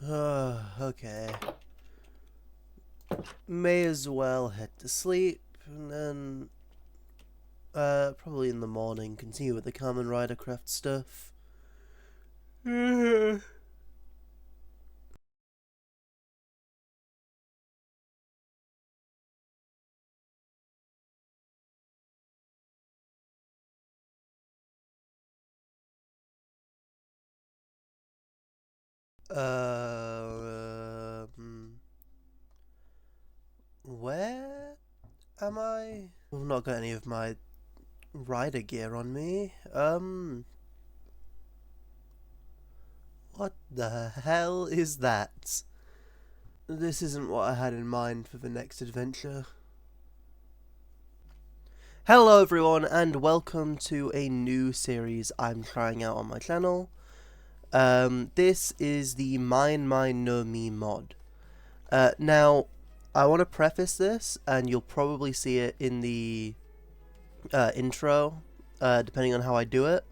Okay. May as well head to sleep, and then, probably in the morning, continue with the Kamen Rider Craft stuff. Where am I? I've not got any of my rider gear on me. What the hell is that? This isn't what I had in mind for the next adventure. Hello everyone and welcome to a new series I'm trying out on my channel. This is the Mine Mine no Mi mod. Now, I want to preface this, and you'll probably see it in the intro, depending on how I do it.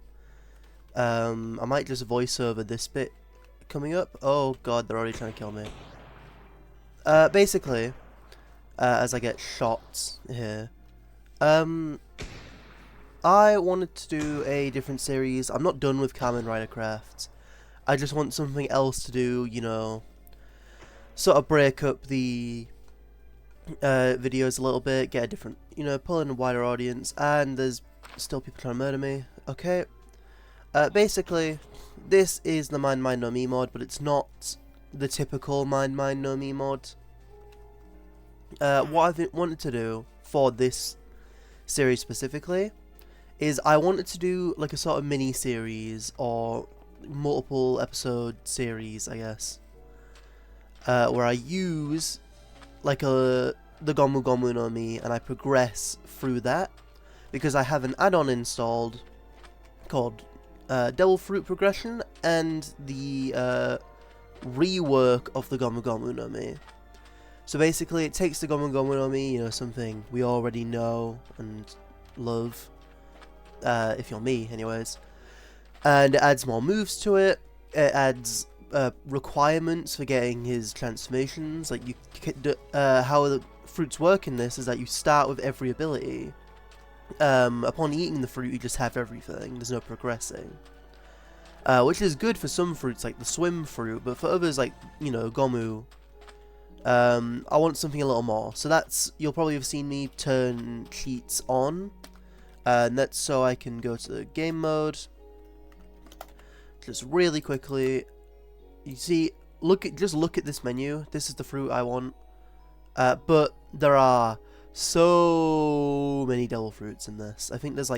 I might just voice over this bit coming up. Oh god, they're already trying to kill me. Basically, as I get shot here, I wanted to do a different series. I'm not done with Kamen Rider Craft. I just want something else to do, you know, sort of break up the videos a little bit, get a different, you know, pull in a wider audience, and there's still people trying to murder me. Okay. Basically, this is the Mine Mine no Mi mod, but it's not the typical Mine Mine no Mi mod. What I've wanted to do for this series specifically is I wanted to do like a sort of mini series or multiple episode series, I guess, where I use like the Gomu Gomu no Mi and I progress through that, because I have an add-on installed called Devil Fruit Progression and the rework of the Gomu Gomu no Mi. So basically it takes the Gomu Gomu no Mi, you know, something we already know and love, if you're me anyways, and it adds more moves to it. It adds requirements for getting his transformations. Like, how the fruits work in this is that you start with every ability. Upon eating the fruit, you just have everything. There's no progressing. Which is good for some fruits, like the swim fruit, but for others, like, you know, Gomu, I want something a little more. So that's, you'll probably have seen me turn cheats on, and that's so I can go to the game mode. Just really quickly, you see, just look at this menu. This is the fruit I want. But there are so many devil fruits in this. I think there's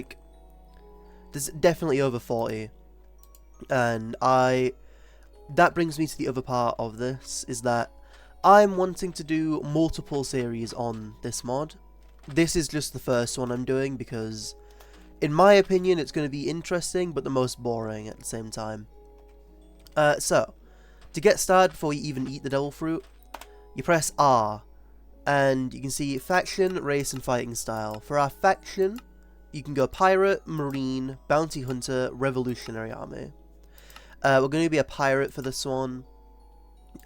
definitely over 40. And that brings me to the other part of this, is that I'm wanting to do multiple series on this mod. This is just the first one I'm doing because, in my opinion, it's going to be interesting, but the most boring at the same time. So, to get started before you even eat the devil fruit, you press R, and you can see faction, race, and fighting style. For our faction, you can go pirate, marine, bounty hunter, revolutionary army. We're going to be a pirate for this one.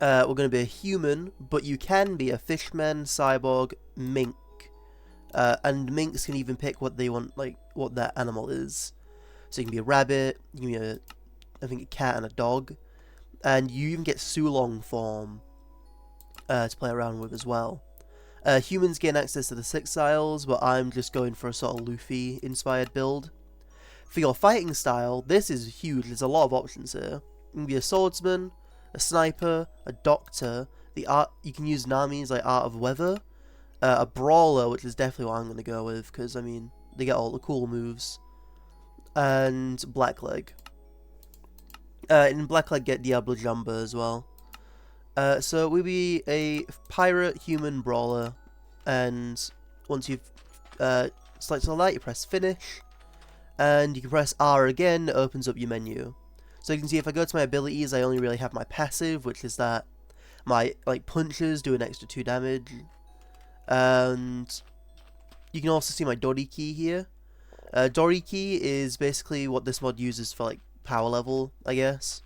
We're going to be a human, but you can be a fishman, cyborg, mink. And minks can even pick what they want, like what that animal is. So you can be a rabbit, you can be I think a cat and a dog, and you even get Sulong form to play around with as well. Humans gain access to the 6 styles, but I'm just going for a sort of Luffy inspired build. For your fighting style, this is huge. There's a lot of options here. You can be a swordsman, a sniper, a doctor. You can use Nami's like Art of Weather. A brawler, which is definitely what I'm going to go with, because, I mean, they get all the cool moves. And Blackleg. In Blackleg, get Diablo Jumba as well. So we'll be a pirate, human, brawler, and once you've selected all that, you press finish, and you can press R again. It opens up your menu. So you can see if I go to my abilities, I only really have my passive, which is that my punches do an extra 2 damage. And you can also see my doriki here. Doriki is basically what this mod uses for like power level, I guess.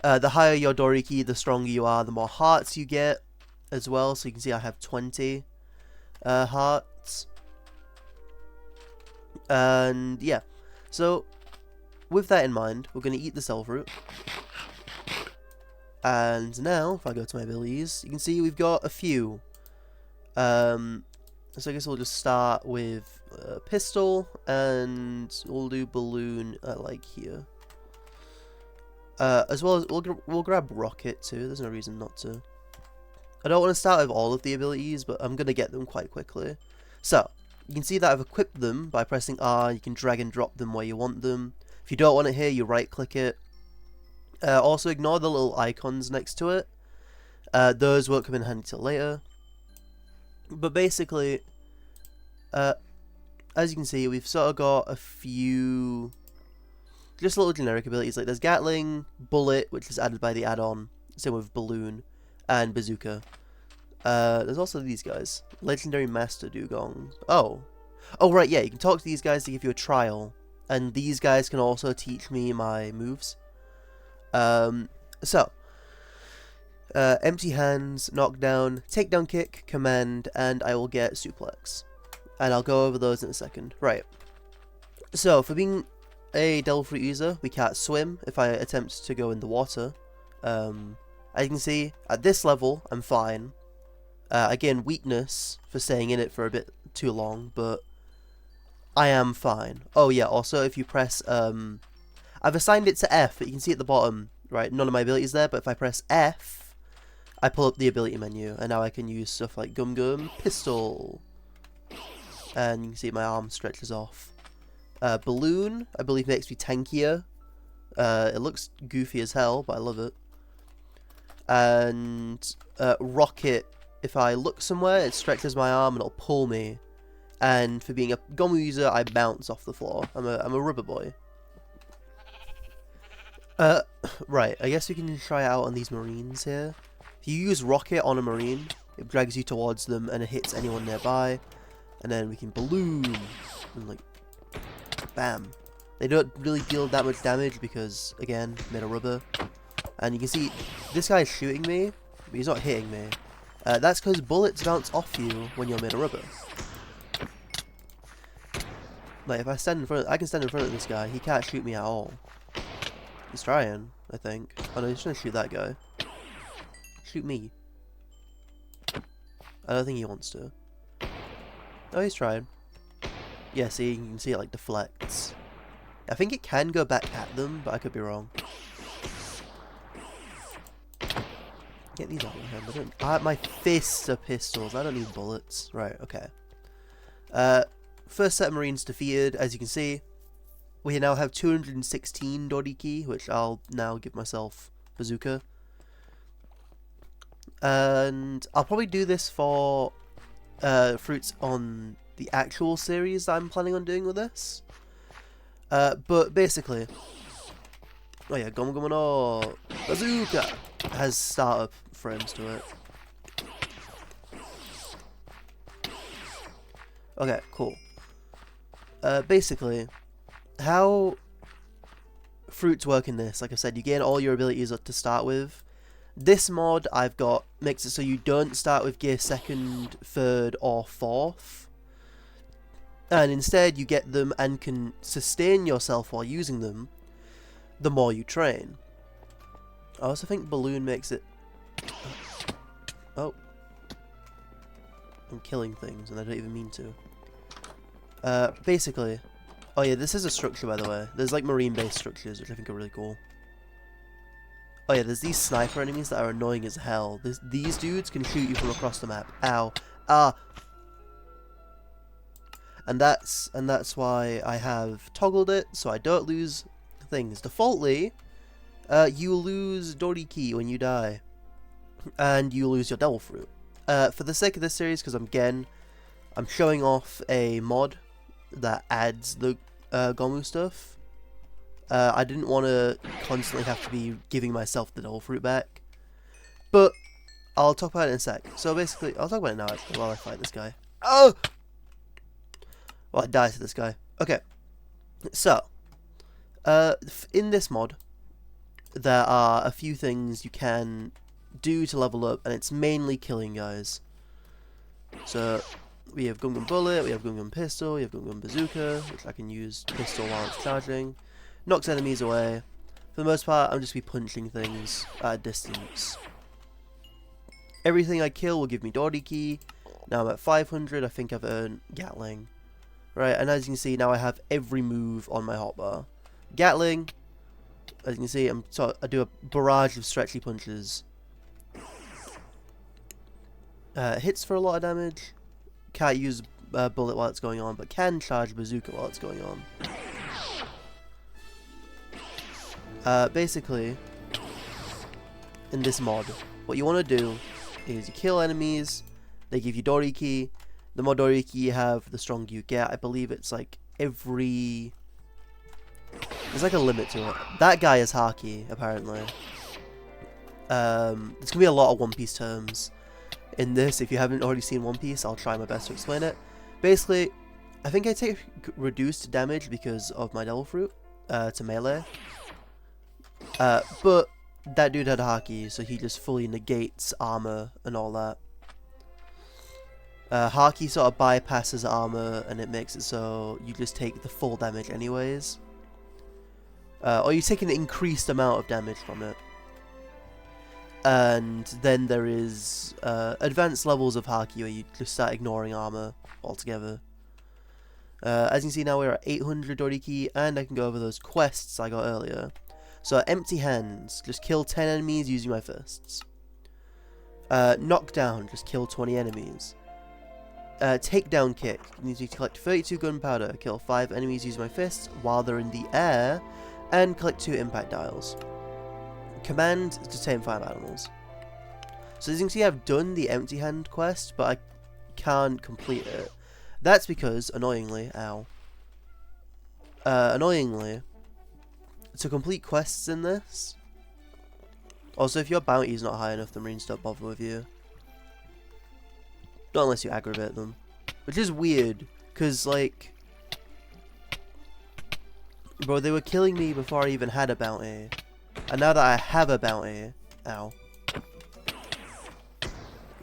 The higher your doriki, the stronger you are, the more hearts you get as well. So you can see I have 20 hearts. And yeah, so with that in mind, we're going to eat the cell fruit. And now, if I go to my abilities, you can see we've got a few. So I guess we'll just start with pistol, and we'll do balloon like here. As well as we'll grab rocket too. There's no reason not to. I don't want to start with all of the abilities, but I'm gonna get them quite quickly. So you can see that I've equipped them by pressing R. You can drag and drop them where you want them. If you don't want it here, you right click it. Also ignore the little icons next to it. Those won't come in handy till later. But basically, as you can see, we've sort of got a few just little generic abilities. Like there's Gatling, Bullet, which is added by the add-on, same with Balloon, and Bazooka. There's also these guys. Legendary Master Dugong. Oh right, yeah, you can talk to these guys to give you a trial. And these guys can also teach me my moves. Empty hands, knockdown, takedown kick, command, and I will get suplex. And I'll go over those in a second. Right. So, for being a Devil Fruit user, we can't swim if I attempt to go in the water. As you can see, at this level, I'm fine. Again, weakness for staying in it for a bit too long, but I am fine. Oh yeah, also if you press, I've assigned it to F, but you can see at the bottom, right, none of my abilities there, but if I press F, I pull up the ability menu, and now I can use stuff like Gum Gum, Pistol, and you can see my arm stretches off. Balloon, I believe, makes me tankier. It looks goofy as hell, but I love it. And Rocket, if I look somewhere, it stretches my arm and it'll pull me. And for being a gomu user, I bounce off the floor. I'm a rubber boy. Right, I guess we can try out on these marines here. If you use Rocket on a marine, it drags you towards them and it hits anyone nearby. And then we can balloon and like bam. They don't really deal that much damage because, again, made of rubber. And you can see this guy's shooting me, but he's not hitting me. That's because bullets bounce off you when you're made of rubber. Like if I stand in front, I can stand in front of this guy. He can't shoot me at all. He's trying, I think. Oh no, he's trying to shoot that guy. Shoot me. I don't think he wants to. Oh, he's trying. Yeah, see, you can see it like deflects. I think it can go back at them, but I could be wrong. Get these out of my hand. I don't. My fists are pistols. I don't need bullets. Right. Okay. First set of marines defeated. As you can see, we now have 216 doriki, which I'll now give myself bazooka. And I'll probably do this for fruits on the actual series that I'm planning on doing with this. But basically, oh yeah, Gomu Gomu no Bazooka has startup frames to it. Okay, cool. Basically, how fruits work in this, like I said, you gain all your abilities to start with. This mod I've got makes it so you don't start with gear 2nd, 3rd, or 4th. And instead you get them and can sustain yourself while using them the more you train. I also think Balloon makes it... Oh. I'm killing things and I don't even mean to. Basically... Oh yeah, this is a structure by the way. There's like marine-based structures which I think are really cool. Oh yeah, there's these sniper enemies that are annoying as hell. These dudes can shoot you from across the map. Ow. Ah! And that's why I have toggled it, so I don't lose things. Defaultly, you lose doriki when you die. And you lose your devil fruit. For the sake of this series, because I'm showing off a mod that adds the gomu stuff. I didn't want to constantly have to be giving myself the devil fruit back. But I'll talk about it in a sec. So basically, I'll talk about it now actually while I fight this guy. Oh! Well, I died to this guy. Okay. So, in this mod, there are a few things you can do to level up, and it's mainly killing guys. So we have Gun Gun Bullet, we have Gun Gun Pistol, we have Gun Gun Bazooka, which I can use pistol while it's charging. Knocks enemies away. For the most part, I'm just be punching things at a distance. Everything I kill will give me doriki. Now I'm at 500, I think I've earned Gatling. Right, and as you can see, now I have every move on my hotbar. Gatling, as you can see, I do a barrage of stretchy punches. Hits for a lot of damage. Can't use bullet while it's going on, but can charge bazooka while it's going on. Basically, in this mod, what you want to do is you kill enemies, they give you doriki. The more doriki you have, the stronger you get. I believe it's like every... There's like a limit to it. That guy is haki, apparently. There's going to be a lot of One Piece terms in this. If you haven't already seen One Piece, I'll try my best to explain it. Basically, I think I take reduced damage because of my Devil Fruit to melee. But that dude had haki, so he just fully negates armor and all that. Haki sort of bypasses armor, and it makes it so you just take the full damage anyways. Or you take an increased amount of damage from it. And then there is advanced levels of haki where you just start ignoring armor altogether. As you can see now, we're at 800 doriki, and I can go over those quests I got earlier. So empty hands, just kill 10 enemies using my fists. Knockdown, just kill 20 enemies. Takedown kick, you need to collect 32 gunpowder, kill 5 enemies using my fists while they're in the air, and collect 2 impact dials. Command is to tame 5 animals. So as you can see, I've done the empty hand quest, but I can't complete it. That's because, annoyingly, annoyingly, to complete quests in this, also if your bounty is not high enough, the Marines don't bother with you. Not unless you aggravate them. Which is weird, because, like... Bro, they were killing me before I even had a bounty. And now that I have a bounty... Ow.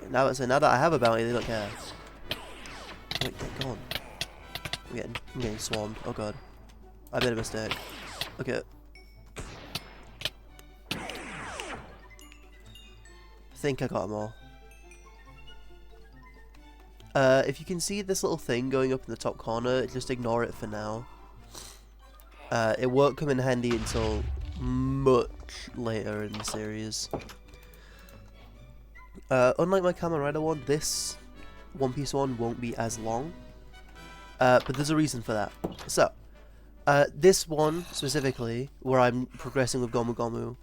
Now that I have a bounty, they don't care. Wait, go on. I'm getting swarmed. Oh god. I made a mistake. Okay. I think I got them all. If you can see this little thing going up in the top corner, just ignore it for now. It won't come in handy until much later in the series. Unlike my Kamen Rider one, this One Piece one won't be as long. But there's a reason for that. So, this one specifically, where I'm progressing with Gomu Gomu,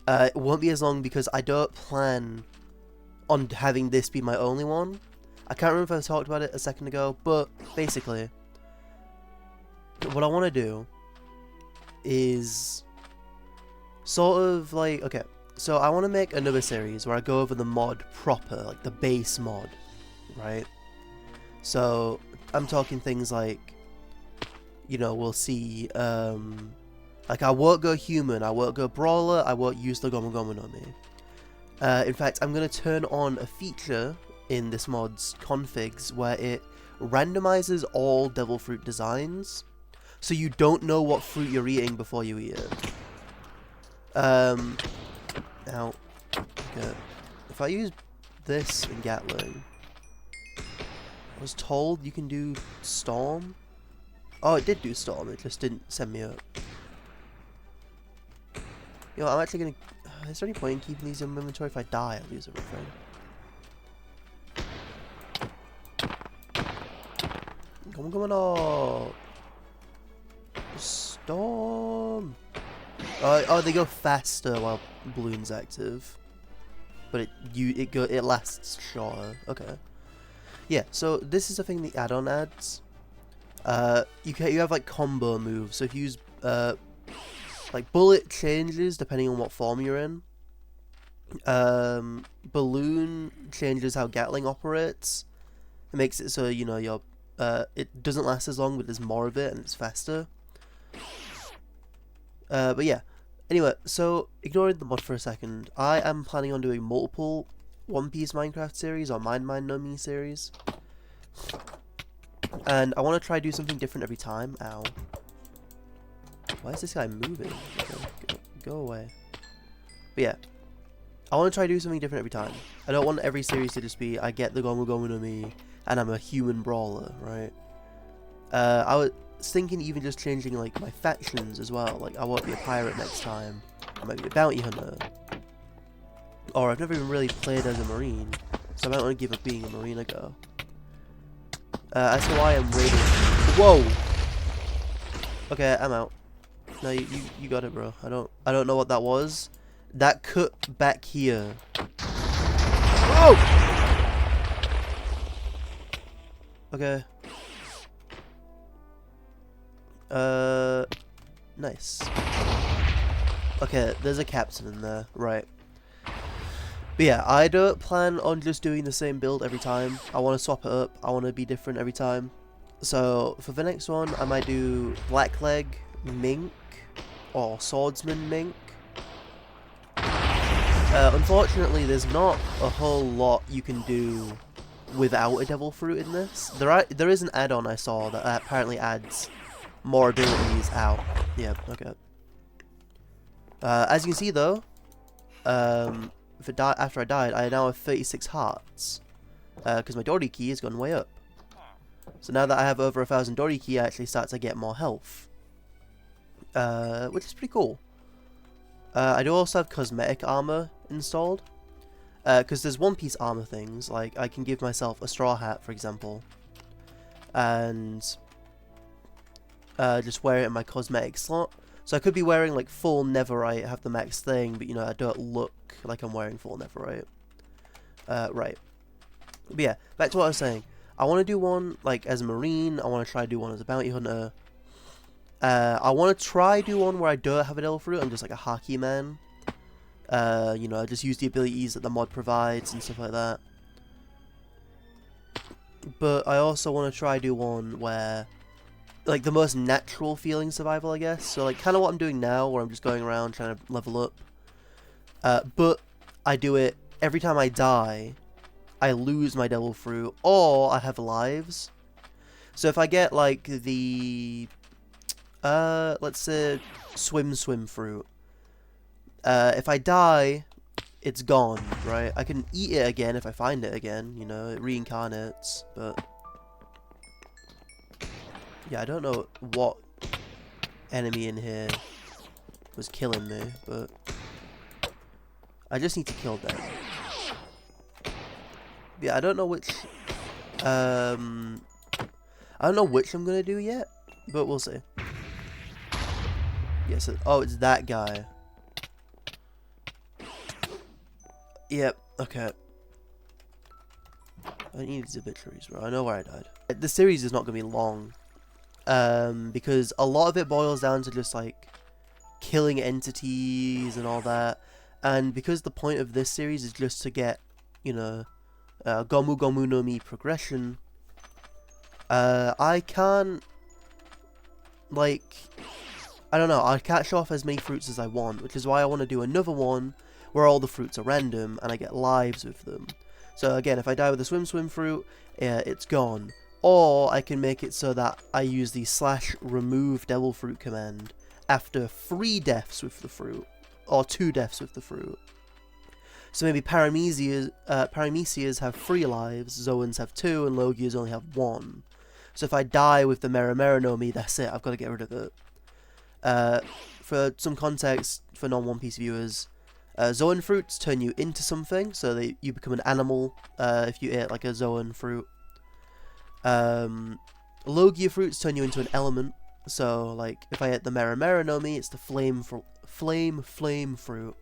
it won't be as long because I don't plan on having this be my only one. I can't remember if I talked about it a second ago, but basically, what I want to do is sort of like, okay, so I want to make another series where I go over the mod proper, like the base mod, right? So I'm talking things like, you know, we'll see, like I won't go human, I won't go brawler, I won't use the Gomu Gomu no Mi. In fact, I'm going to turn on a feature in this mod's configs where it randomizes all Devil Fruit designs, so you don't know what fruit you're eating before you eat it. Now, okay, if I use this in Gatling, I was told you can do Storm. Oh, it did do Storm, it just didn't send me up. You know, I'm actually gonna... is there any point in keeping these in my inventory? If I die, I'll lose everything. Come on. Storm! Oh, they go faster while Balloon's active. But it lasts shorter. Okay. Yeah, so this is the thing the add-on adds. You have like combo moves. So if you use like bullet changes depending on what form you're in. Balloon changes how Gatling operates. It makes it so, you know, your it doesn't last as long, but there's more of it and it's faster. But yeah, Anyway, so ignoring the mod for a second, I am planning on doing multiple One Piece Minecraft series or Mine No Mi series. And I want to try do something different every time. Ow. Why is this guy moving? Okay, go away. But yeah, I want to try do something different every time. I don't want every series to just be, I get the Gomu Gomu no Mi, and I'm a human brawler, right? I was thinking even just changing like my factions as well. Like I won't be a pirate next time. I might be a bounty hunter. Or I've never even really played as a marine, so I might want to give up being a marine a go. As to why I'm raiding. Whoa. Okay, I'm out. No, you got it, bro. I don't know what that was. That cut back here. Whoa. Okay. Nice. Okay, there's a captain in there, right. But yeah, I don't plan on just doing the same build every time. I want to swap it up. I want to be different every time. So, for the next one, I might do Blackleg Mink, or Swordsman Mink. Unfortunately, there's not a whole lot you can do without a Devil Fruit in this. There is an add-on I saw that apparently adds more abilities out. Yeah, okay. As you can see though, after I died, I now have 36 hearts. Because my doriki has gone way up. So now that I have over 1,000 doriki, I actually start to get more health. Which is pretty cool. I do also have cosmetic armor installed. Because there's One Piece armor things, like I can give myself a straw hat, for example. And just wear it in my cosmetic slot. So I could be wearing like full netherite, have the max thing, but you know, I don't look like I'm wearing full netherite. Right. But yeah, back to what I was saying. I want to do one like as a marine, I want to try do one as a bounty hunter. I want to try do one where I don't have a Devil Fruit, I'm just like a hockey man. You know, I just use the abilities that the mod provides and stuff like that. But I also want to try do one where, like, the most natural feeling survival, I guess. So, like, kind of what I'm doing now, where I'm just going around trying to level up. But I do it every time I die, I lose my Devil Fruit, or I have lives. So if I get, like, the, let's say, Swim Fruit. If I die, it's gone, right? I can eat it again if I find it again, you know, it reincarnates, but yeah, I don't know what enemy in here was killing me, but I just need to kill them. Yeah, I don't know which, I don't know which I'm gonna do yet, but we'll see. Yes, oh, it's that guy. Yep, okay. I need these obituaries, bro. I know where I died. The series is not going to be long. Because a lot of it boils down to just, like, killing entities and all that. And because the point of this series is just to get, you know, Gomu Gomu no Mi progression, I can't, like, I don't know, I can't show off as many fruits as I want, which is why I want to do another one where all the fruits are random and I get lives with them. So again, if I die with a swim fruit, it's gone. Or I can make it so that I use the /remove devil fruit command after 3 deaths with the fruit, or 2 deaths with the fruit. So maybe Paramecias have 3 lives, Zoans have 2, and Logias only have 1. So if I die with the Mera no Mi, that's it, I've got to get rid of it. For some context, for non-One Piece viewers, Zoan fruits turn you into something, so you become an animal if you eat like a Zoan fruit. Logia fruits turn you into an element, so like if I eat the Mera no Mi, it's the flame fruit.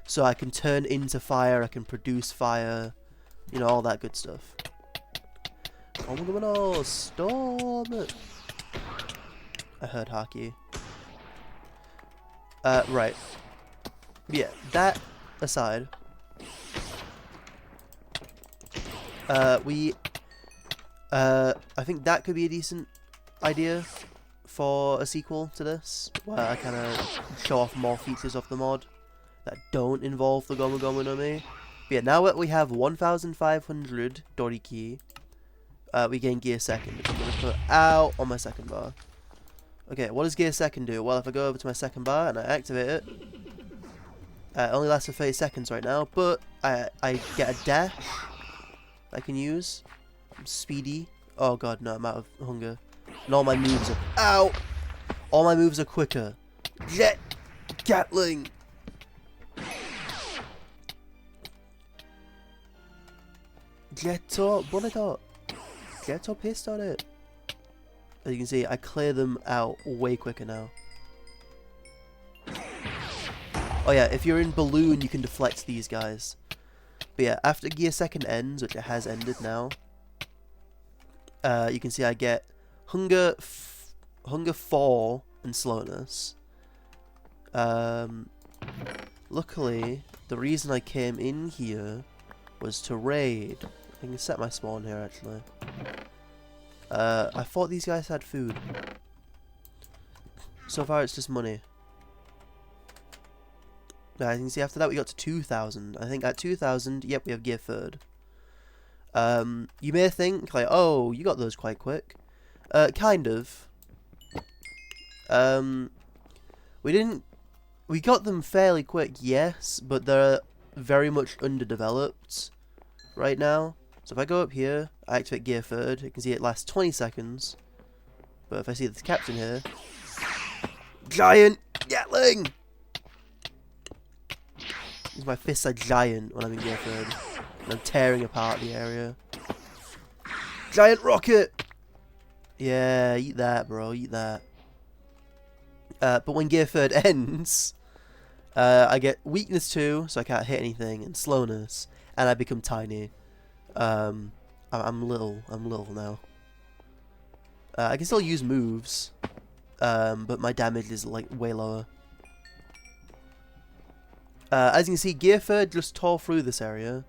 So I can turn into fire, I can produce fire, you know, all that good stuff. Oh my god, stop it! I heard Haki. Right. Yeah, that aside, I think that could be a decent idea for a sequel to this, where I kind of show off more features of the mod that don't involve the Gomu Gomu no Mi. But yeah, now that we have 1,500 doriki, we gain gear second, which I'm going to put out on my second bar. Okay, what does gear second do? Well, if I go over to my second bar and I activate it, it only lasts for 30 seconds right now, but I get a dash I can use. I'm speedy. Oh god, no, I'm out of hunger. And all my moves are... Ow! All my moves are quicker. Jet! Gatling! Jetto! Bonito! Jetto pissed on it. As you can see, I clear them out way quicker now. Oh yeah, if you're in Balloon, you can deflect these guys. But yeah, after gear second ends, which it has ended now, you can see I get hunger 4 and slowness. Luckily, the reason I came in here was to raid. I can set my spawn here actually. I thought these guys had food. So far it's just money. Now, as you can see, after that we got to 2,000. I think at 2,000, yep, we have gear third. You may think, like, oh, you got those quite quick. Kind of. We got them fairly quick, yes, but they're very much underdeveloped right now. So if I go up here, I activate gear third, you can see it lasts 20 seconds. But if I see the captain here, giant Gatling! My fists are giant when I'm in gear third. And I'm tearing apart the area. Giant rocket! Yeah, eat that, bro. Eat that. But when gear third ends, I get weakness 2, so I can't hit anything, and slowness, and I become tiny. I'm little. I'm little now. I can still use moves, but my damage is like way lower. As you can see, gear third just tore through this area.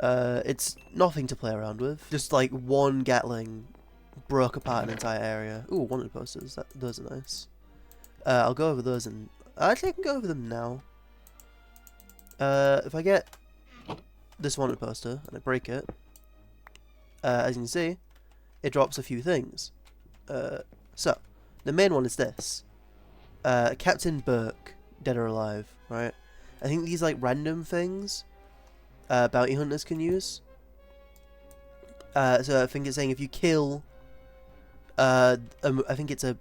It's nothing to play around with. Just like one Gatling broke apart an entire area. Ooh, wanted posters. Those are nice. I'll go over those and... Actually, I can go over them now. If I get this wanted poster and I break it, as you can see, it drops a few things. So, the main one is this. Captain Burke, dead or alive, right? I think these like random things bounty hunters can use. So I think it's saying if you kill, I think it's a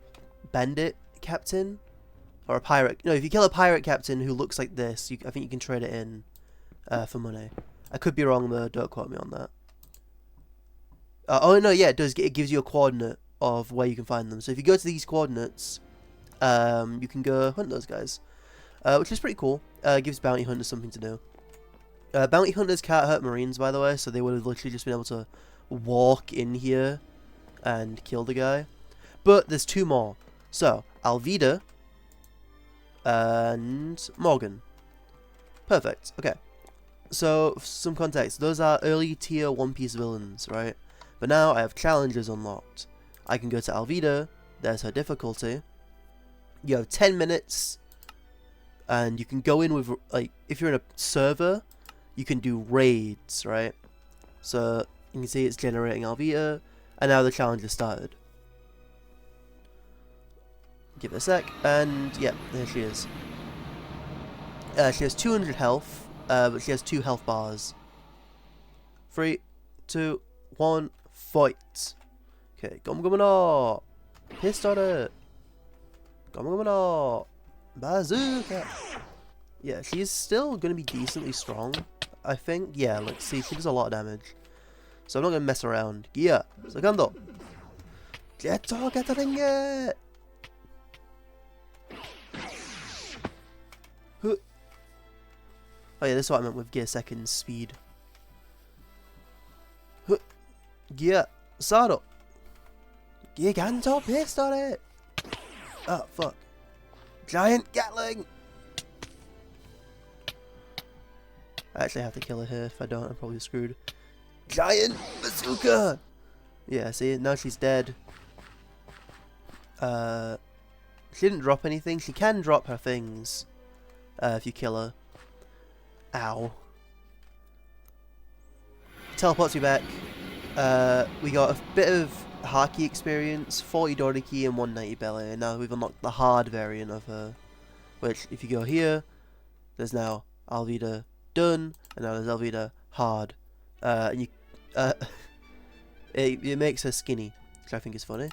bandit captain or a pirate. No, if you kill a pirate captain who looks like this, I think you can trade it in for money. I could be wrong though. Don't quote me on that. Oh no, yeah, it does. It gives you a coordinate of where you can find them. So if you go to these coordinates, you can go hunt those guys. Which is pretty cool. Gives bounty hunters something to do. Bounty hunters can't hurt marines, by the way, so they would have literally just been able to walk in here and kill the guy. But there's 2 more. So, Alvida and Morgan. Perfect. Okay. So, for some context, those are early tier One Piece villains, right? But now I have challenges unlocked. I can go to Alvida, there's her difficulty. You have 10 minutes. And you can go in with, like, if you're in a server, you can do raids, right? So, you can see it's generating Alvita, and now the challenge has started. Give it a sec, and, yeah, there she is. She has 200 health, but she has 2 health bars. 3, 2, 1, fight! Okay, gomu gomu no! Pissed on it! Gomu gomu no! Bazooka! Yeah, she's still going to be decently strong, I think. Yeah, let's see, she does a lot of damage. So I'm not going to mess around. Yeah, secondo! Jetto Gatling! Oh yeah, this is what I meant with gear second speed. Gear Sado! Giganto pissed on it! Oh, fuck. Giant Gatling! I actually have to kill her here. If I don't, I'm probably screwed. Giant bazooka! Yeah, see, now she's dead. She didn't drop anything. She can drop her things if you kill her. Ow. Teleports you back. We got a bit of Haki experience, 40 doriki and 190 belly, and now we've unlocked the hard variant of her. Which, if you go here, there's now Alvida done, and now there's Alvida hard. And you, it makes her skinny, which I think is funny.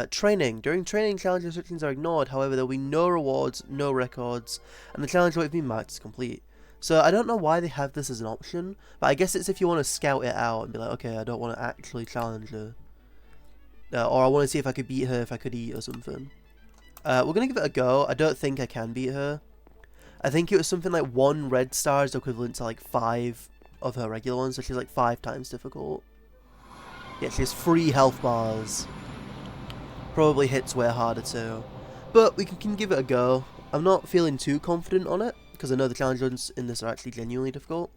Training. During training, challenge restrictions are ignored. However, there will be no rewards, no records, and the challenge won't be marked as complete. So I don't know why they have this as an option, but I guess it's if you want to scout it out and be like, okay, I don't want to actually challenge her. Or I want to see if I could beat her if I could eat or something. We're going to give it a go. I don't think I can beat her. I think it was something like 1 red star is equivalent to like 5 of her regular ones, so she's like 5 times difficult. Yeah, she has 3 health bars. Probably hits way harder too. But we can give it a go. I'm not feeling too confident on it, because I know the challenge runs in this are actually genuinely difficult.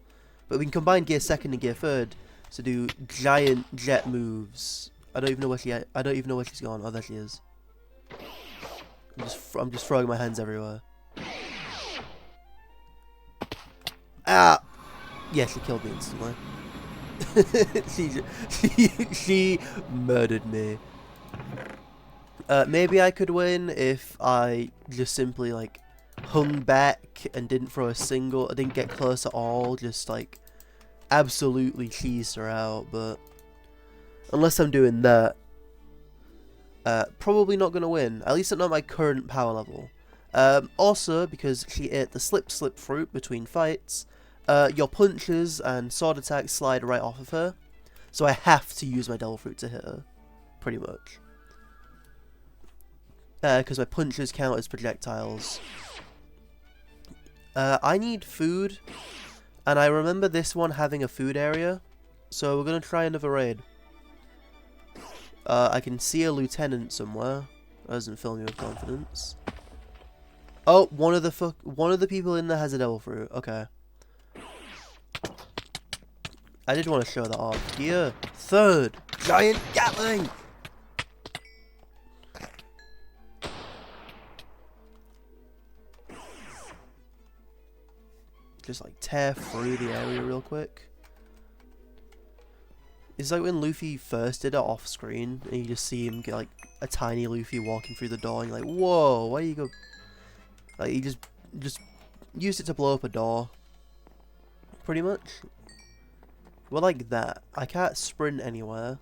But we can combine gear 2nd and gear 3rd to do giant jet moves. I don't even know where she's gone. Oh, there she is. I'm just throwing my hands everywhere. Ah! Yeah, she killed me instantly. she murdered me. Maybe I could win if I just simply like hung back and didn't throw a single, I didn't get close at all, just like absolutely cheesed her out, but unless I'm doing that, probably not going to win, at least not my current power level. Also, because she ate the slip fruit between fights, your punches and sword attacks slide right off of her, so I have to use my devil fruit to hit her, pretty much. Because my punches count as projectiles. I need food, and I remember this one having a food area, so we're going to try another raid. I can see a lieutenant somewhere. That doesn't fill me with confidence. Oh, one of the people in there has a devil fruit. Okay. I did want to show that off. Here, 3rd giant gatling. Just like tear through the area real quick. It's like when Luffy first did it off screen, and you just see him get like a tiny Luffy walking through the door, and you're like, whoa, why do you go? Like he just used it to blow up a door. Pretty much. Well, like that. I can't sprint anywhere,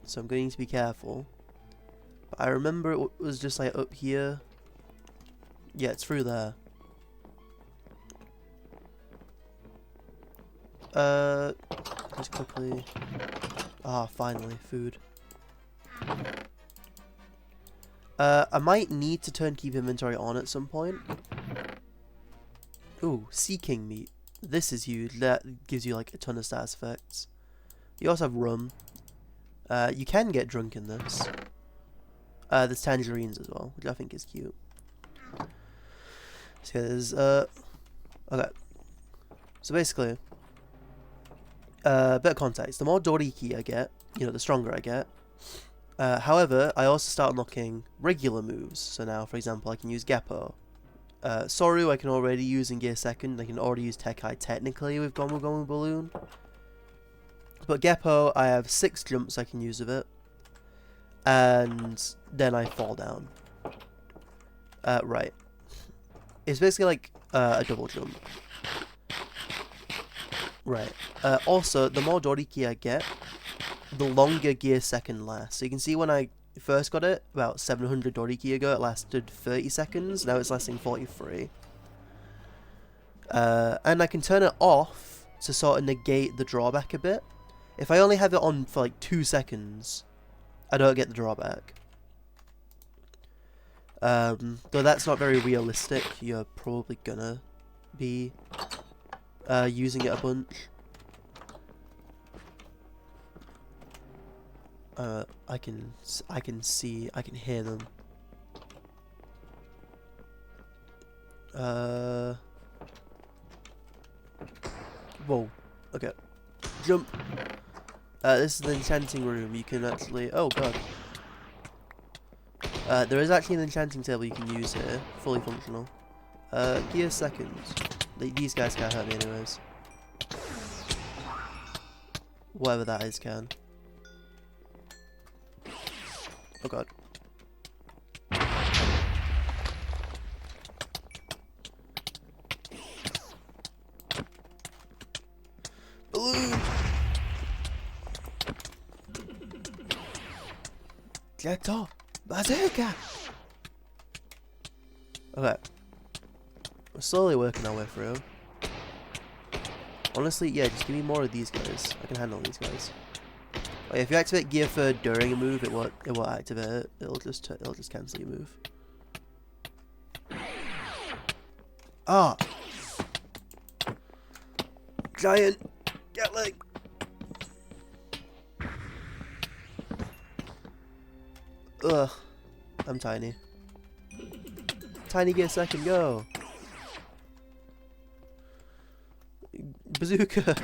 so I'm going to need to be careful. But I remember it was just like up here. Yeah, it's through there. Just quickly. Ah, finally, food. I might need to turn keep inventory on at some point. Ooh, Sea King meat. This is huge. That gives you like a ton of status effects. You also have rum. You can get drunk in this. There's tangerines as well, which I think is cute. So there's okay. So basically, bit of context. The more doriki I get, the stronger I get. However, I also start unlocking regular moves. So now, for example, I can use Geppo. Soru I can already use in gear 2nd. I can already use Tekai technically with Gomu Gomu Balloon. But Geppo, I have 6 jumps I can use of it. And then I fall down. Right. It's basically like a double jump. Right. Also, the more doriki I get, the longer gear 2nd lasts. So you can see when I first got it, about 700 doriki ago, it lasted 30 seconds. Now it's lasting 43. And I can turn it off to sort of negate the drawback a bit. If I only have it on for like 2 seconds, I don't get the drawback. Though that's not very realistic. You're probably gonna be using it a bunch. I can see, I can hear them. Whoa. Okay. Jump. This is the enchanting room. You can actually. Oh god. There is actually an enchanting table you can use here, fully functional. Gear seconds. These guys can't hurt me anyways. Whatever that is can. Oh god. Balloon! Get up! Bazooka! Okay. We're slowly working our way through. Honestly, yeah, just give me more of these guys. I can handle these guys. Oh, yeah, if you activate gear third during a move, it won't activate it. It'll just cancel your move. Ah! Giant Gatling! Ugh. I'm tiny. Tiny gear second, go! Bazooka!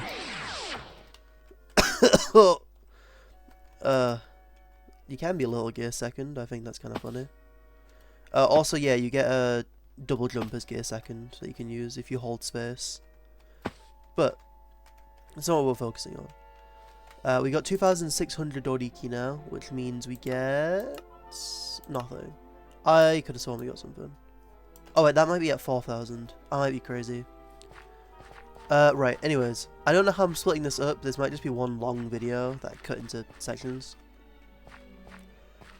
You can be a little gear second. I think that's kind of funny. Also, yeah, you get a double jump as gear second that you can use if you hold space. But that's not what we're focusing on. We got 2,600 doriki now, which means we get nothing. I could have sworn we got something. Oh wait, that might be at 4,000. I might be crazy. Right, anyways. I don't know how I'm splitting this up. This might just be one long video that I cut into sections.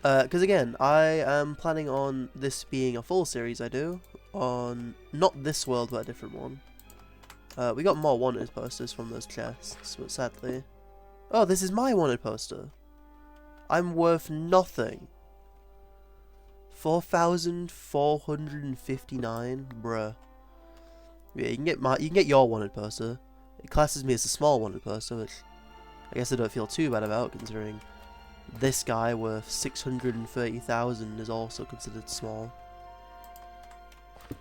Because again, I am planning on this being a full series I do. On, not this world, but a different one. We got more wanted posters from those chests, but sadly... Oh, this is my wanted poster! I'm worth nothing! 4,459? Bruh. Yeah, you can get your wanted poster. It classes me as a small wanted poster, which I guess I don't feel too bad about, considering this guy worth 630,000 is also considered small.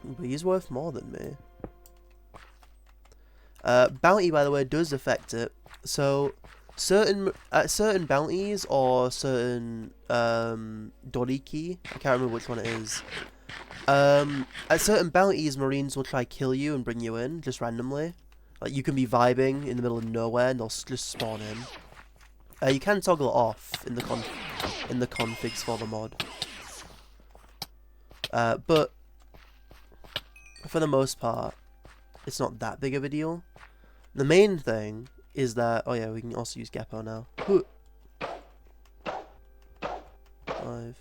But he's worth more than me. Bounty, by the way, does affect it. So certain bounties or certain doriki, I can't remember which one it is. At certain bounties, Marines will try kill you and bring you in, just randomly. Like, you can be vibing in the middle of nowhere and they'll just spawn in. You can toggle it off in the configs for the mod. But, for the most part, it's not that big of a deal. The main thing is that... Oh yeah, we can also use Geppo now. 5.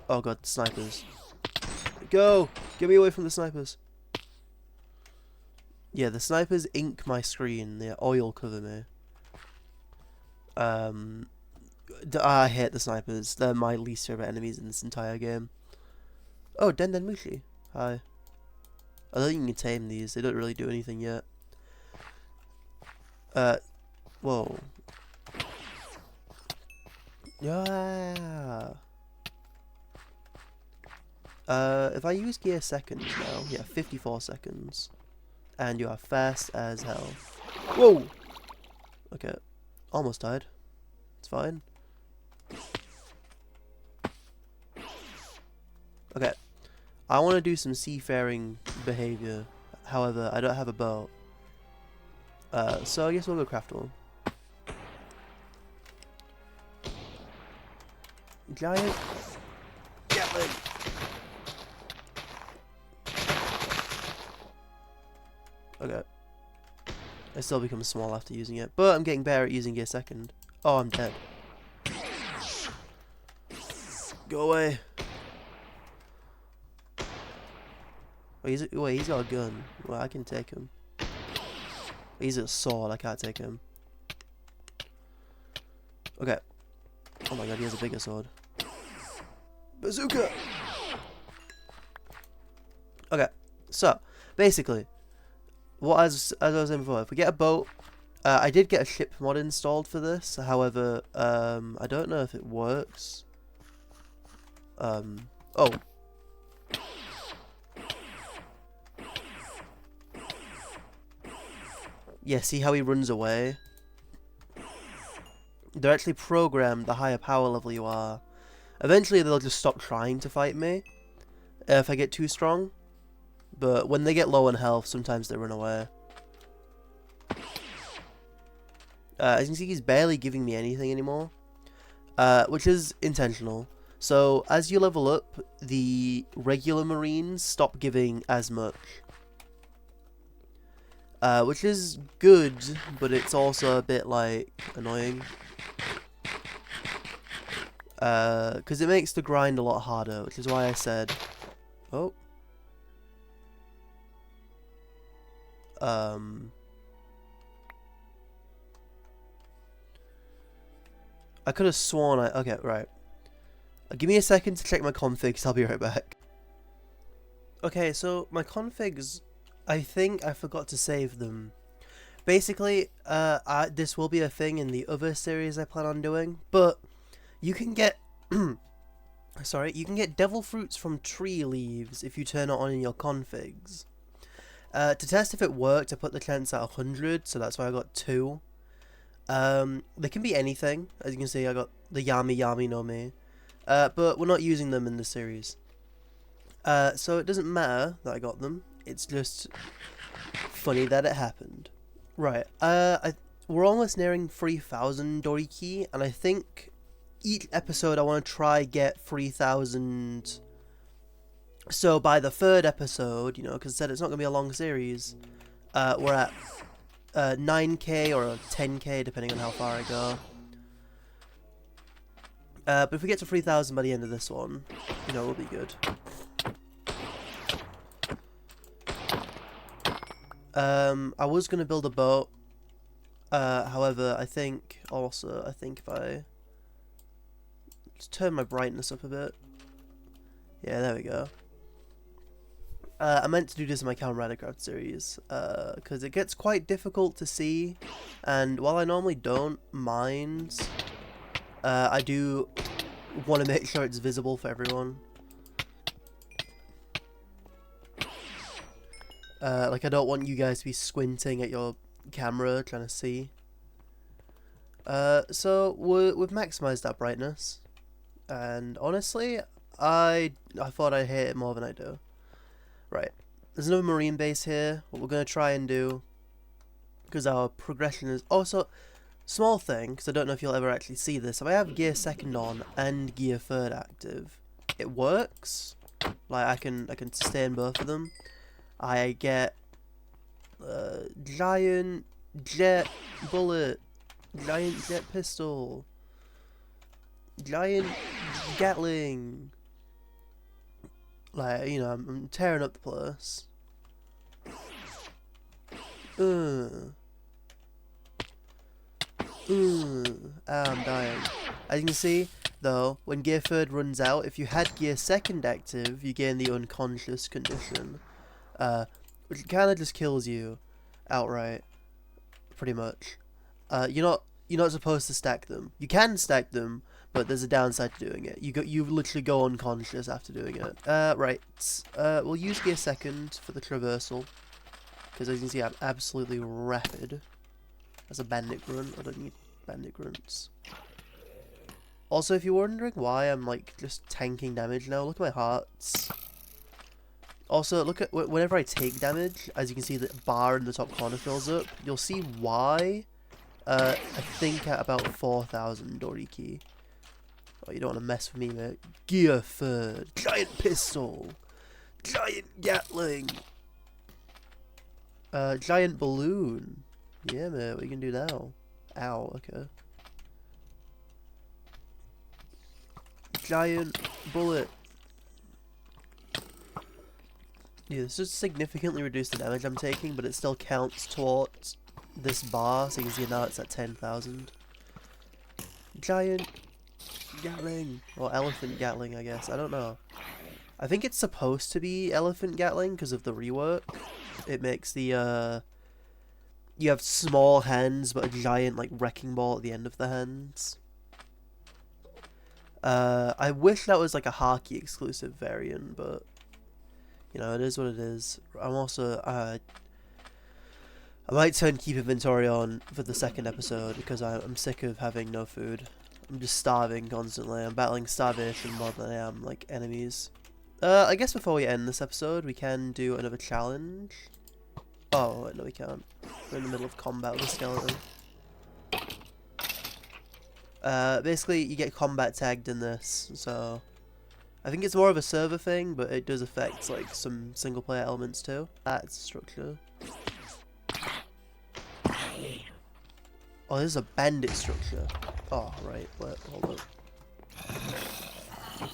Oh god, snipers. Go! Get me away from the snipers. Yeah, the snipers ink my screen. They oil cover me. I hate the snipers. They're my least favorite enemies in this entire game. Oh, Den Mushi. Hi. I don't think you can tame these. They don't really do anything yet. Whoa. Yeah. If I use gear seconds now, yeah, 54 seconds. And you are fast as hell. Whoa! Okay. Almost died. It's fine. Okay. I want to do some seafaring behavior. However, I don't have a boat. So I guess we'll go craft one. Giant Gatling! Okay. I still become small after using it, but I'm getting better at using gear second. Oh, I'm dead. Go away. Wait, he's got a gun. Well, I can take him. He's a sword, I can't take him. Okay. Oh my god, he has a bigger sword. Bazooka! Okay, so, basically, as I was saying before, if we get a boat, I did get a ship mod installed for this, however, I don't know if it works. Oh. Yeah, see how he runs away? They're actually programmed, the higher power level you are, Eventually they'll just stop trying to fight me if I get too strong. But when they get low on health, sometimes they run away. As you can see, he's barely giving me anything anymore. Which is intentional. So, as you level up, the regular Marines stop giving as much. Which is good, but it's also a bit, like, annoying. Because it makes the grind a lot harder, which is why I said... Oh. I could have sworn I... Okay, right. Give me a second to check my configs, I'll be right back. Okay, so my configs, I think I forgot to save them. Basically, this will be a thing in the other series I plan on doing, but you can get... Sorry, you can get devil fruits from tree leaves if you turn it on in your configs. To test if it worked, I put the chance at 100, so that's why I got 2. They can be anything. As you can see, I got the Yami Yami no Me. But we're not using them in the series. So it doesn't matter that I got them. It's just funny that it happened. Right, we're almost nearing 3,000 doriki, and I think each episode I want to try get 3,000. So by the 3rd episode, you know, because I said it's not going to be a long series, we're at 9k or 10k, depending on how far I go. But if we get to 3,000 by the end of this one, you know, we'll be good. I was going to build a boat. However, I think if I just turn my brightness up a bit. Yeah, there we go. I meant to do this in my Camera Craft series, because it gets quite difficult to see, and while I normally don't mind, I do want to make sure it's visible for everyone. Like, I don't want you guys to be squinting at your camera trying to see. So we've maximized that brightness, and honestly, I thought I'd hate it more than I do. Right, there's another marine base here. What we're going to try and do, because our progression is also small thing, because I don't know if you'll ever actually see this. If I have gear 2nd on and gear 3rd active, it works. Like, I can sustain both of them. I get giant jet bullet, giant jet pistol, giant gatling. Like, you know, I'm tearing up the place. I'm dying. As you can see, though, when gear 3rd runs out, if you had gear 2nd active, you gain the unconscious condition. Which kind of just kills you outright, pretty much. You're not supposed to stack them. You can stack them, but there's a downside to doing it. You literally go unconscious after doing it. Right. We'll use gear 2nd for the traversal, because as you can see, I'm absolutely rapid. As a bandit grunt, I don't need bandit grunts. Also, if you're wondering why I'm like just tanking damage now, look at my hearts. Also, look at whenever I take damage, as you can see, the bar in the top corner fills up. You'll see why. I think at about 4,000 doriki. Oh, you don't want to mess with me, mate. Gear 3rd, giant pistol, giant gatling, giant balloon. Yeah, mate, we can do now. Ow, okay. Giant bullet. Yeah, this just significantly reduced the damage I'm taking, but it still counts towards this bar, so you can see now it's at 10,000. Giant gatling. Or elephant gatling, I guess. I don't know. I think it's supposed to be elephant gatling because of the rework. It makes the, you have small hands, but a giant, like, wrecking ball at the end of the hands. I wish that was, like, a Haki exclusive variant, but, you know, it is what it is. I'm also, I might turn keep inventory on for the 2nd episode, because I'm sick of having no food. I'm just starving constantly. I'm battling starvation more than I am, like, enemies. I guess before we end this episode, we can do another challenge. Oh, no we can't. We're in the middle of combat with a skeleton. Basically, you get combat tagged in this, so... I think it's more of a server thing, but it does affect, like, some single-player elements too. That's structure. Oh, this is a bandit structure. Oh, right. Wait, hold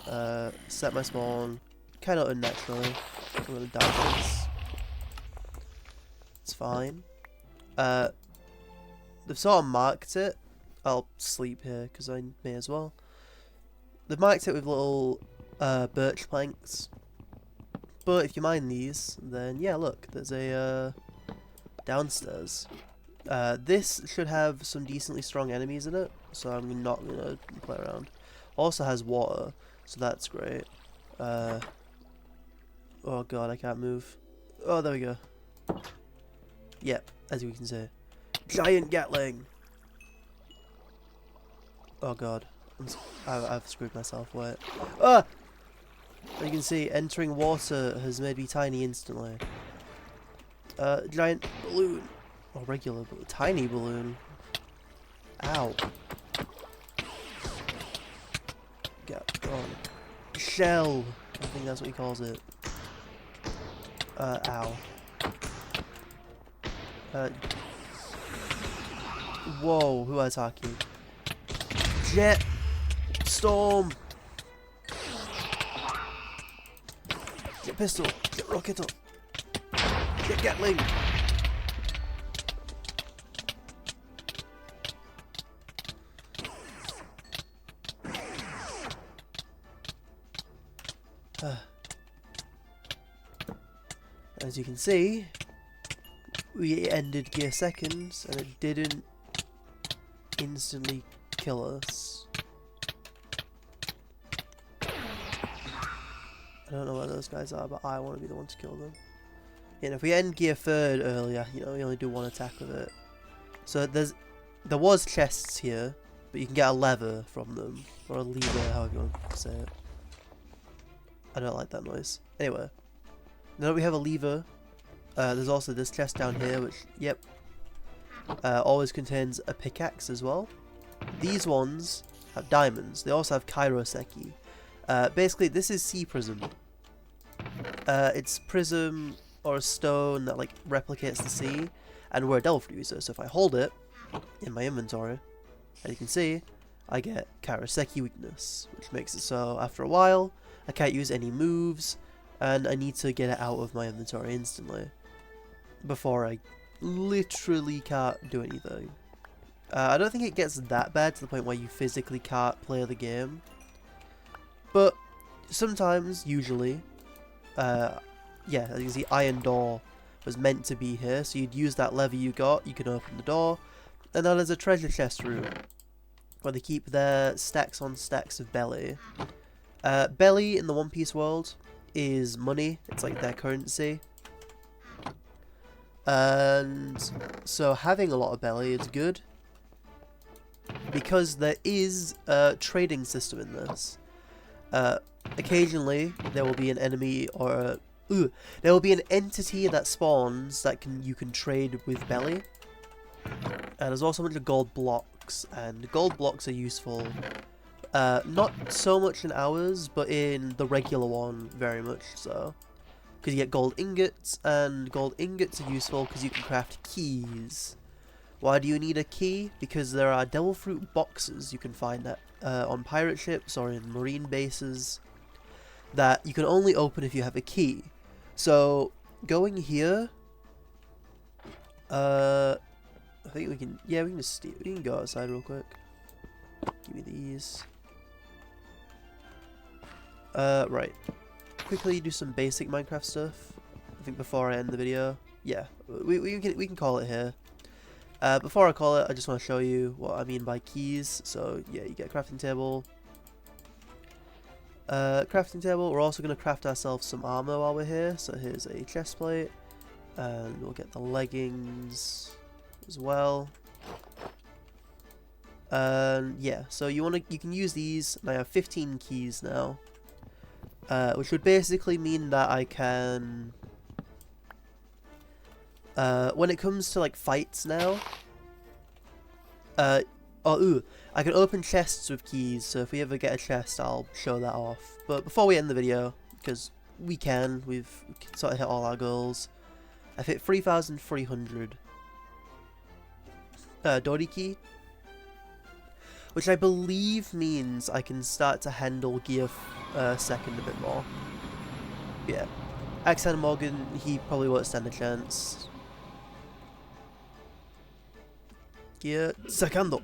up. Set my spawn. Kind of unnaturally. I'm gonna die for this. It's fine. They've sort of marked it. I'll sleep here because I may as well. They've marked it with little birch planks. But if you mine these, then yeah, look, there's a downstairs. This should have some decently strong enemies in it, so I'm not gonna play around. Also has water, so that's great. Oh god, I can't move. Oh, there we go. Yep, as you can see. Giant Gatling! Oh god. I've screwed myself, wait. Ah! As you can see, entering water has made me tiny instantly. Giant balloon. Or regular, but tiny balloon. Ow. Get on. Shell! I think that's what he calls it. Ow. Whoa, who are attacking? Jet! Storm! Get pistol! Get rocket up! Get Gatling! As you can see, we ended gear seconds and it didn't instantly kill us. I don't know where those guys are, but I want to be the one to kill them. And if we end gear third earlier, you know, we only do one attack with it. So there was chests here, but you can get a lever from them, or a lever, however you want to say it. I don't like that noise. Anyway, now that we have a lever, there's also this chest down here, which, yep, always contains a pickaxe as well. These ones have diamonds. They also have kairoseki. Basically, this is sea prism. It's prism or a stone that like replicates the sea, and we're a devil fruit user. So if I hold it in my inventory, as you can see, I get kairoseki weakness, which makes it so after a while I can't use any moves, and I need to get it out of my inventory instantly before I literally can't do anything. I don't think it gets that bad to the point where you physically can't play the game, but sometimes, usually, yeah, as you can see, iron door was meant to be here, so you'd use that lever you got, you can open the door, and then there's a treasure chest room where they keep their stacks on stacks of belly. Belly in the One Piece world is money, it's like their currency. And so having a lot of belly is good, because there is a trading system in this. Occasionally there will be an enemy or there will be an entity that spawns that you can trade with belly. And there's also a bunch of gold blocks, and gold blocks are useful. Not so much in ours, but in the regular one, very much so. Because you get gold ingots, and gold ingots are useful because you can craft keys. Why do you need a key? Because there are devil fruit boxes you can find that on pirate ships or in marine bases that you can only open if you have a key. So going here, I think we can. Yeah, we can just we can go outside real quick. Give me these. Right. Quickly do some basic Minecraft stuff. I think before I end the video. Yeah, we can call it here. Before I call it, I just want to show you what I mean by keys. So yeah, you get a crafting table. Crafting table. We're also going to craft ourselves some armor while we're here. So here's a chest plate, and we'll get the leggings as well. Yeah, so you can use these, and I have 15 keys now, which would basically mean that I can, when it comes to like fights now, I can open chests with keys. So if we ever get a chest, I'll show that off. But before we end the video, because we can sort of hit all our goals. I've hit 3,300 doriki, which I believe means I can start to handle gear second a bit more. Yeah, Axan Morgan, he probably won't stand a chance. Gear secondo.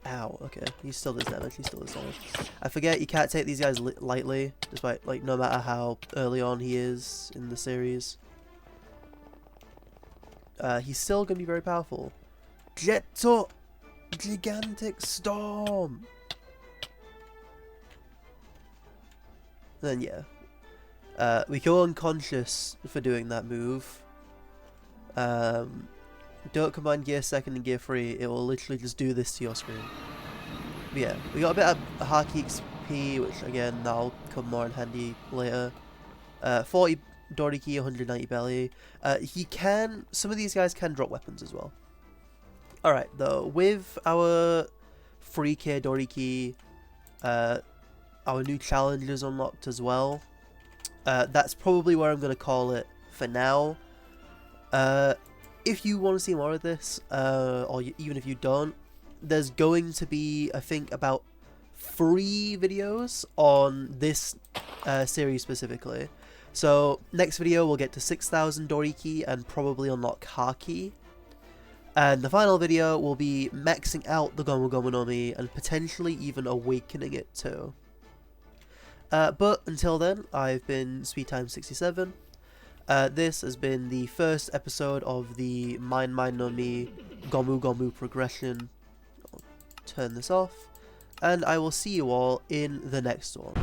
Ow, okay, he still does damage, I forget you can't take these guys lightly, despite, like, no matter how early on he is in the series. He's still going to be very powerful. Jetto! Gigantic Storm! Then, yeah. We go unconscious for doing that move. Don't combine gear second and gear 3, it will literally just do this to your screen. But yeah, we got a bit of Haki XP, which again, that'll come more in handy later. 40 doriki, 190 belly. Some of these guys can drop weapons as well. Alright, though, with our 3k doriki, our new challenges unlocked as well, that's probably where I'm going to call it for now. If you want to see more of this, or even if you don't, there's going to be, I think, about 3 videos on this series specifically. So, next video we'll get to 6,000 doriki and probably unlock Haki. And the final video will be maxing out the Gomu Gomu no Mi and potentially even awakening it too. But until then, I've been SpeedTime67. This has been the first episode of the Mine no Mi Gomu Gomu progression. I'll turn this off, and I will see you all in the next one.